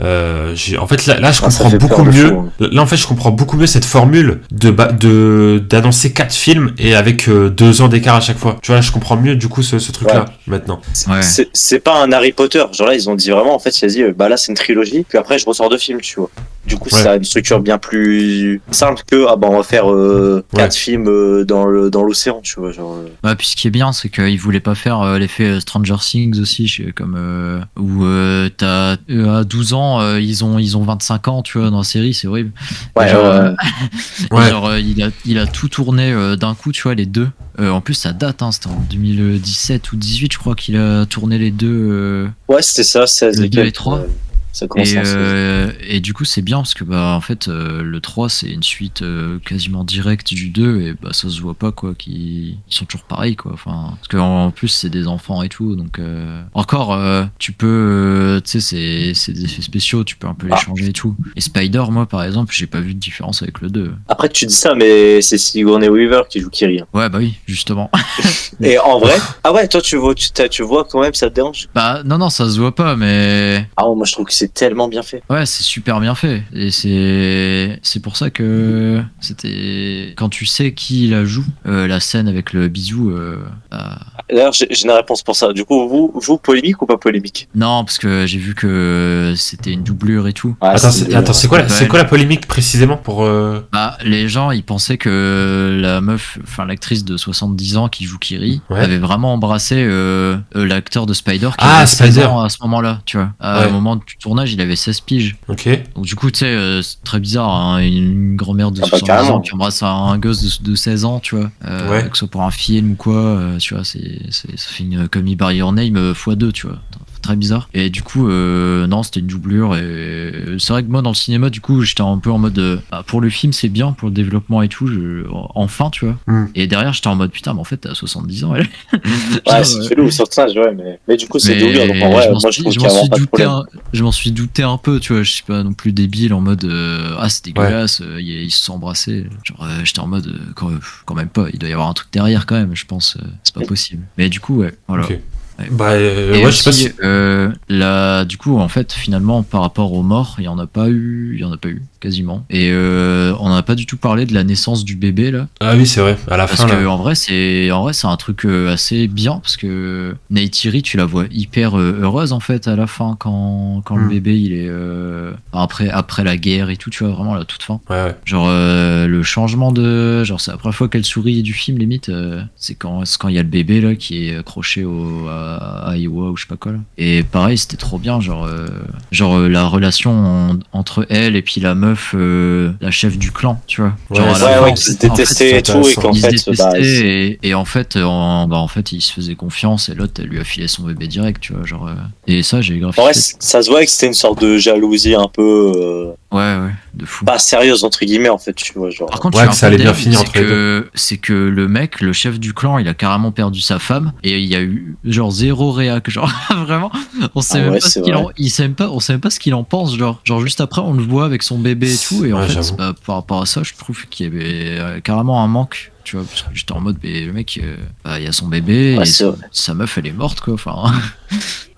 Speaker 1: en fait là je comprends beaucoup mieux. Là en fait je comprends beaucoup mieux cette formule d'annoncer 4 films et avec 2 ans d'écart à chaque fois. Tu vois, je comprends mieux du coup ce truc là maintenant.
Speaker 3: C'est pas un Harry Potter, genre là ils ont dit vraiment en fait, il a dit bah là c'est une trilogie, puis après je ressors 2 films, tu vois. Du coup ça a une structure bien plus simple que on va faire 4 films dans l'océan, tu vois, genre.
Speaker 2: Ouais, puis ce qui est bien, c'est qu'ils voulaient pas faire l'effet Stranger Things aussi, comme où t'as à 12 ans ils ont 25 ans, tu vois, dans la série, c'est horrible. Genre il a tout tourné d'un coup, tu vois, les deux. En plus ça date, hein, c'était en 2017 ou 18 je crois qu'il a tourné les deux.
Speaker 3: Ouais, c'était ça, 16
Speaker 2: le 2 et 3.
Speaker 3: Ça commence
Speaker 2: et du coup c'est bien parce que bah en fait le 3 c'est une suite quasiment directe du 2, et bah ça se voit pas quoi qu'ils sont toujours pareils quoi, enfin parce qu'en plus c'est des enfants et tout, donc encore tu peux tu sais c'est des effets spéciaux, tu peux un peu les changer et tout. Et Spider, moi par exemple j'ai pas vu de différence avec le 2.
Speaker 3: Après tu dis ça, mais c'est Sigourney Weaver qui joue Kiri.
Speaker 2: Ouais bah oui justement.
Speaker 3: Et en vrai toi tu vois quand même, ça te dérange?
Speaker 2: Bah non ça se voit pas, mais
Speaker 3: moi je trouve que c'est tellement bien fait.
Speaker 2: Ouais, c'est super bien fait. Et c'est pour ça que c'était... Quand tu sais qui la joue, la scène avec le bisou...
Speaker 3: D'ailleurs, j'ai une réponse pour ça. Du coup, vous polémique ou pas polémique?
Speaker 2: Non, parce que j'ai vu que c'était une doublure et tout.
Speaker 3: Ouais,
Speaker 1: Attends,
Speaker 3: c'est-
Speaker 1: c'est quoi la polémique précisément pour
Speaker 2: Bah, les gens, ils pensaient que la meuf, enfin l'actrice de 70 ans qui joue Kiri,
Speaker 1: Ouais.
Speaker 2: avait vraiment embrassé l'acteur de Spider qui
Speaker 1: Ah,
Speaker 2: avait 16
Speaker 1: Spider.
Speaker 2: ans à ce moment-là, tu vois.
Speaker 1: Ouais.
Speaker 2: Au moment du tournage, il avait 16 piges.
Speaker 1: Ok.
Speaker 2: Donc du coup, tu sais, c'est très bizarre, hein, une grand-mère de
Speaker 3: Ah bah,
Speaker 2: 70
Speaker 3: carrément.
Speaker 2: ans qui embrasse un gosse de 16 ans, tu vois.
Speaker 1: Ouais.
Speaker 2: Que ce soit pour un film ou quoi, tu vois, ça fait une Call Me By Your Name x2, tu vois. Très bizarre. Et du coup, non, c'était une doublure. Et c'est vrai que moi, dans le cinéma, du coup, j'étais un peu en mode, pour le film, c'est bien, pour le développement et tout, enfin, tu vois.
Speaker 1: Mm.
Speaker 2: Et derrière, j'étais en mode, putain, mais en fait, t'as 70 ans, elle.
Speaker 3: Ouais, c'est chelou sur ça, ouais, mais du coup, c'est doublure. Donc, en vrai, moi, je trouve qu'il y a vraiment pas de problème.
Speaker 2: Je m'en suis douté un peu, tu vois. Je suis pas non plus débile en mode, ah, c'est dégueulasse, ils se sont embrassés. Genre, j'étais en mode, quand même pas, il doit y avoir un truc derrière quand même, je pense, c'est pas possible. Mais du coup, ouais, voilà.
Speaker 1: Ok.
Speaker 2: Ouais.
Speaker 1: Bah,
Speaker 2: Et
Speaker 1: ouais,
Speaker 2: aussi,
Speaker 1: je sais pas si.
Speaker 2: là, du coup, en fait, finalement, par rapport aux morts, il y en a pas eu, quasiment. Et on n'a pas du tout parlé de la naissance du bébé là,
Speaker 1: Ah oui, c'est vrai, à la
Speaker 2: parce
Speaker 1: fin
Speaker 2: que
Speaker 1: là.
Speaker 2: en vrai, c'est un truc assez bien parce que Neytiri, tu la vois hyper heureuse en fait à la fin quand le bébé il est après la guerre et tout, tu vois, vraiment à la toute fin.
Speaker 1: Ouais.
Speaker 2: Genre le changement de genre c'est la première fois qu'elle sourit du film limite, c'est quand il y a le bébé là qui est accroché à Iowa ou je sais pas quoi là. Et pareil, c'était trop bien, genre la relation entre elle et puis la meuf, la chef du clan, tu vois.
Speaker 1: Ouais,
Speaker 2: Genre à la
Speaker 3: Ouais,
Speaker 2: fin,
Speaker 3: ouais, qui se détestaient et tout, et qu'en
Speaker 2: ils se
Speaker 3: fait, bah,
Speaker 2: détestaient et en fait, en fait, ils se faisaient confiance et l'autre, elle lui a filé son bébé direct, tu vois, genre. Et ça, j'ai grave
Speaker 3: en vrai,
Speaker 2: kiffé.
Speaker 3: ça se voit que c'était une sorte de jalousie un peu
Speaker 2: Ouais, de fou.
Speaker 3: pas sérieuse entre guillemets en fait, tu vois, genre.
Speaker 2: Par contre,
Speaker 1: Ouais,
Speaker 2: je
Speaker 1: que
Speaker 2: suis
Speaker 1: ça
Speaker 2: un peu
Speaker 1: allait bien
Speaker 2: deg,
Speaker 1: finir entre les deux.
Speaker 2: c'est que le mec, le chef du clan, il a carrément perdu sa femme et il y a eu genre zéro réac, genre vraiment, on sait
Speaker 3: Ah
Speaker 2: même
Speaker 3: ouais,
Speaker 2: pas
Speaker 3: c'est
Speaker 2: ce qu'il
Speaker 3: vrai.
Speaker 2: on sait même pas ce qu'il en pense, genre juste après on le voit avec son bébé et tout et en
Speaker 1: Ouais,
Speaker 2: fait
Speaker 1: j'avoue.
Speaker 2: par rapport à ça, je trouve qu'il y avait carrément un manque. Tu vois, parce que j'étais en mode, mais le mec, il y a son bébé
Speaker 3: Ouais,
Speaker 2: et
Speaker 3: c'est vrai.
Speaker 2: sa meuf, elle est morte, quoi. Enfin,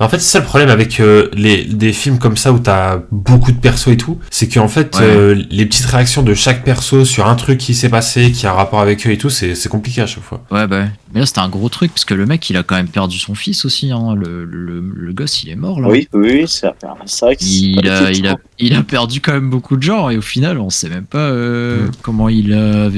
Speaker 1: En fait, c'est ça le problème avec des films comme ça où t'as beaucoup de persos et tout, c'est qu'en fait,
Speaker 2: Ouais.
Speaker 1: les petites réactions de chaque perso sur un truc qui s'est passé, qui a un rapport avec eux et tout, c'est compliqué à chaque fois.
Speaker 2: ouais, bah. Mais là, c'était un gros truc, parce que le mec, il a quand même perdu son fils aussi, hein. Le gosse, il est mort, là.
Speaker 3: Oui, c'est vrai que c'est pas éthique, quoi.
Speaker 2: Il a perdu quand même beaucoup de gens, et au final, on sait même pas comment il l'a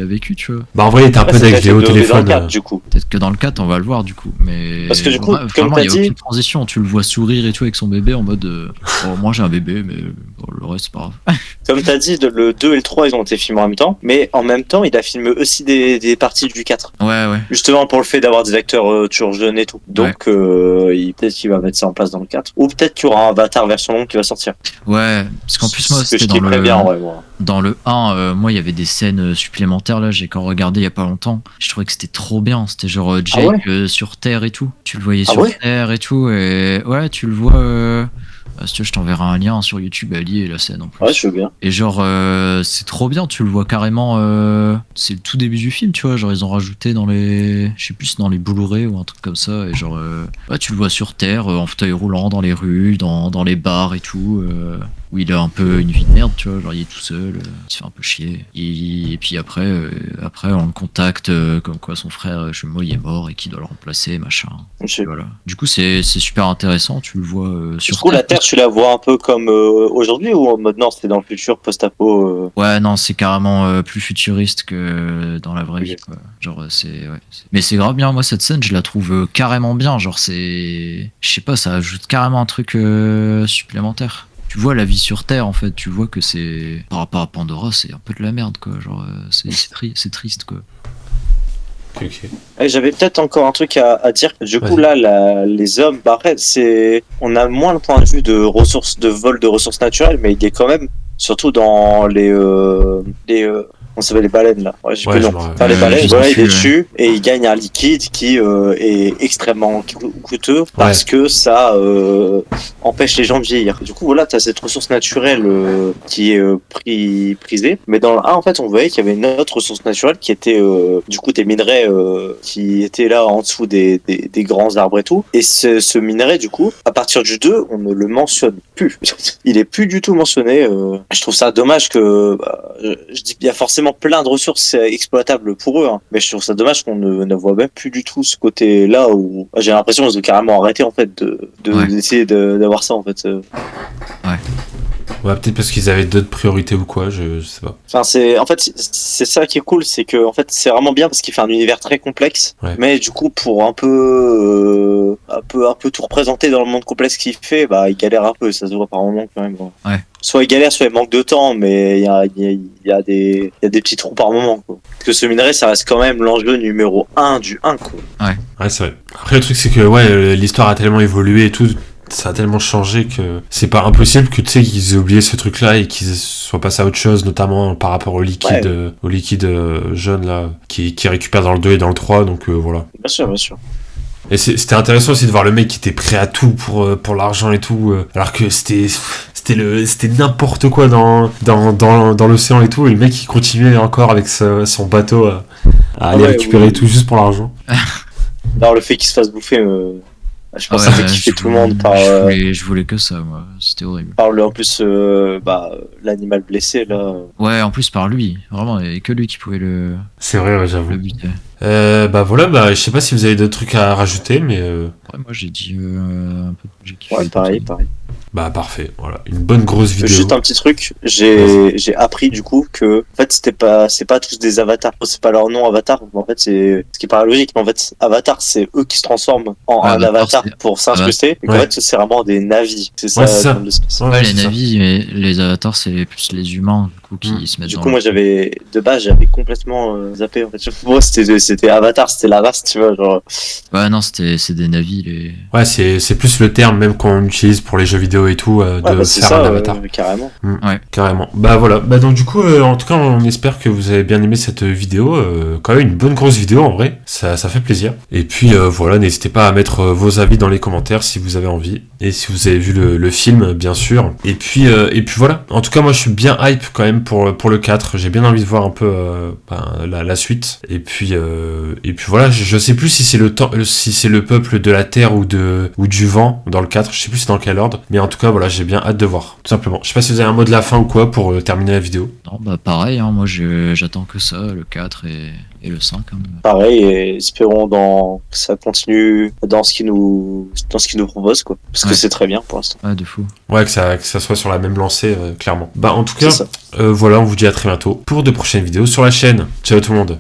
Speaker 2: vécu, tu vois.
Speaker 1: Bah en vrai, il était un
Speaker 3: Après,
Speaker 1: peu
Speaker 3: c'est
Speaker 1: deg,
Speaker 3: peut-être
Speaker 1: je l'ai au
Speaker 3: développé dans le
Speaker 1: téléphone.
Speaker 3: 4, du coup.
Speaker 2: Peut-être que dans le 4, on va le voir, du coup. Mais
Speaker 3: Parce que du coup, comme
Speaker 2: vraiment,
Speaker 3: t'as
Speaker 2: il y a
Speaker 3: dit-
Speaker 2: aucune transition. Tu le vois sourire et tout avec son bébé en mode, oh, moi j'ai un bébé, mais bon, le reste, c'est pas grave.
Speaker 3: Comme t'as dit, le 2 et le 3, ils ont été filmés en même temps, mais en même temps, il a filmé aussi des parties du 4.
Speaker 2: Ouais.
Speaker 3: Justement pour le fait d'avoir des acteurs toujours jeunes et tout. Donc, peut-être qu'il va mettre ça en place dans le 4. Ou peut-être qu'il y aura un Avatar version longue qui va sortir.
Speaker 2: Ouais, parce qu'en plus, moi,
Speaker 3: Ce que je
Speaker 2: c'était dans
Speaker 3: kifferais bien, ouais, moi.
Speaker 2: dans le 1, moi, il y avait des scènes supplémentaires, là, j'ai quand regardé il y a pas longtemps. Je trouvais que c'était trop bien. C'était genre Jake
Speaker 3: Ah ouais
Speaker 2: sur Terre et tout. Tu le voyais
Speaker 3: Ah
Speaker 2: sur
Speaker 3: ouais
Speaker 2: Terre et tout. Et ouais, tu le vois. Si tu veux, je t'enverrai un lien sur YouTube, elle y est la scène en plus.
Speaker 3: Ouais, je veux bien.
Speaker 2: Et genre, c'est trop bien, tu le vois carrément. C'est le tout début du film, tu vois. Genre, ils ont rajouté dans les. Je sais plus, dans les Blu-ray ou un truc comme ça. Et genre, ouais, tu le vois sur Terre, en fauteuil roulant, dans les rues, dans les bars et tout. Où il a un peu une vie de merde, tu vois. Genre, il est tout seul, il se fait un peu chier. Et puis après, on le contacte, comme quoi son frère jumeau, il est mort et qu'il doit le remplacer, machin.
Speaker 3: Je-
Speaker 2: Et voilà. Du coup, c'est super intéressant, tu le vois
Speaker 3: Du
Speaker 2: sur
Speaker 3: coup, la Terre, tu la vois un peu comme aujourd'hui ou en mode non, c'était dans le futur post-apo
Speaker 2: Ouais, non, c'est carrément plus futuriste que dans la vraie
Speaker 3: Ok.
Speaker 2: vie, quoi. Genre, mais c'est grave bien, moi, cette scène, je la trouve carrément bien. Genre, je sais pas, ça ajoute carrément un truc supplémentaire. Tu vois la vie sur Terre, en fait, tu vois que c'est. Par rapport à Pandora, c'est un peu de la merde, quoi. Genre, c'est triste, quoi.
Speaker 1: Ok.
Speaker 3: J'avais peut-être encore un truc à dire. Du coup,
Speaker 1: Vas-y.
Speaker 3: là, les hommes, bah, après, on a moins le point de vue de vol de ressources naturelles, mais il est quand même, surtout dans on s'appelle les baleines, là. Ouais, j'ai
Speaker 1: Ouais,
Speaker 3: plus le
Speaker 1: je
Speaker 3: nom.
Speaker 1: me rappelle.
Speaker 3: Enfin, les baleines,
Speaker 2: les
Speaker 3: voilà, il
Speaker 2: amphibes,
Speaker 3: est dessus et il gagne un liquide qui est extrêmement coûteux parce que ça empêche les gens de vieillir. Du coup, voilà, t'as cette ressource naturelle qui est prisée. Mais dans le 1, en fait, on voyait qu'il y avait une autre ressource naturelle qui était, du coup, des minerais qui étaient là en dessous des grands arbres et tout. Et ce minerai, du coup, à partir du 2, on ne le mentionne plus. Il est plus du tout mentionné. Je trouve ça dommage que, je dis, il y a forcément plein de ressources exploitables pour eux, hein, mais je trouve ça dommage qu'on ne voit même plus du tout ce côté-là où j'ai l'impression qu'ils ont carrément arrêté en fait d'essayer d'avoir ça en fait.
Speaker 1: Ouais, peut-être parce qu'ils avaient d'autres priorités ou quoi, je sais pas.
Speaker 3: Enfin, c'est ça qui est cool, c'est que en fait c'est vraiment bien parce qu'il fait un univers très complexe, mais du coup pour un peu tout représenter dans le monde complexe qu'il fait, bah il galère un peu, ça se voit par moment quand même.
Speaker 2: Ouais.
Speaker 3: Soit il galère, soit il manque de temps, mais il y a des petits trous par moment, quoi. Parce que ce minerai, ça reste quand même l'enjeu numéro 1 du 1, quoi.
Speaker 1: Ouais, c'est vrai. Après, le truc, c'est que, l'histoire a tellement évolué et tout, ça a tellement changé que c'est pas impossible que, tu sais, qu'ils aient oublié ce truc-là et qu'ils soient passés à autre chose, notamment par rapport au liquide, jaune, là, qui récupère dans le 2 et dans le 3, donc voilà.
Speaker 3: Bien sûr, bien sûr.
Speaker 1: Et c'était intéressant aussi de voir le mec qui était prêt à tout pour l'argent et tout, alors que c'était n'importe quoi dans l'océan et tout, et le mec il continuait encore avec son bateau à aller récupérer tout juste pour l'argent.
Speaker 3: Alors le fait qu'il se fasse bouffer, je pense que ça fait kiffer tout le monde par.
Speaker 2: Je voulais que ça, moi, c'était horrible.
Speaker 3: Par en plus, l'animal blessé là.
Speaker 2: Ouais, en plus par lui, vraiment, il n'y avait que lui qui pouvait le.
Speaker 1: C'est vrai, ouais, j'avoue.
Speaker 2: Le buter.
Speaker 1: Je sais pas si vous avez d'autres trucs à rajouter, mais.
Speaker 2: Ouais, moi j'ai dit un peu. J'ai kiffé.
Speaker 3: Ouais, pareil.
Speaker 1: Bah parfait, voilà, une bonne grosse vidéo.
Speaker 3: Juste un petit truc, j'ai appris du coup que en fait c'est pas tous des avatars, c'est pas leur nom avatar, en fait c'est ce qui paraît logique, mais en fait avatar c'est eux qui se transforment en un avatar pour s'incruster, et qu'en fait c'est vraiment des navis, c'est ça.
Speaker 2: Les navis, mais les avatars c'est plus les humains du coup qui se mettent.
Speaker 3: Du coup moi j'avais complètement zappé en fait. Pour moi c'était avatar, c'était la race, tu vois genre.
Speaker 2: Ouais non c'est des navis les.
Speaker 1: Ouais c'est plus le terme même qu'on utilise pour les jeux vidéo et tout de faire un avatar.
Speaker 3: Carrément.
Speaker 2: Ouais.
Speaker 1: Carrément. Bah voilà. Bah donc du coup en tout cas on espère que vous avez bien aimé cette vidéo. Quand même une bonne grosse vidéo en vrai. Ça fait plaisir. Et puis voilà, n'hésitez pas à mettre vos avis dans les commentaires si vous avez envie. Et si vous avez vu le film bien sûr. Et puis voilà. En tout cas moi je suis bien hype quand même pour le 4. J'ai bien envie de voir un peu la suite. Et puis voilà, je sais plus si c'est le peuple de la terre ou du vent dans le 4, je sais plus c'est dans quel ordre, mais en tout cas voilà, j'ai bien hâte de voir, tout simplement. Je sais pas si vous avez un mot de la fin ou quoi pour terminer la vidéo.
Speaker 2: Non bah pareil, hein, moi j'attends que ça, le 4 et le 5. Hein.
Speaker 3: Pareil, et espérons que ça continue dans ce qu'il nous propose quoi, parce que c'est très bien pour l'instant.
Speaker 2: Ouais, de fou.
Speaker 1: Ouais, que ça soit sur la même lancée, clairement. Bah en tout cas, voilà, on vous dit à très bientôt pour de prochaines vidéos sur la chaîne. Ciao tout le monde.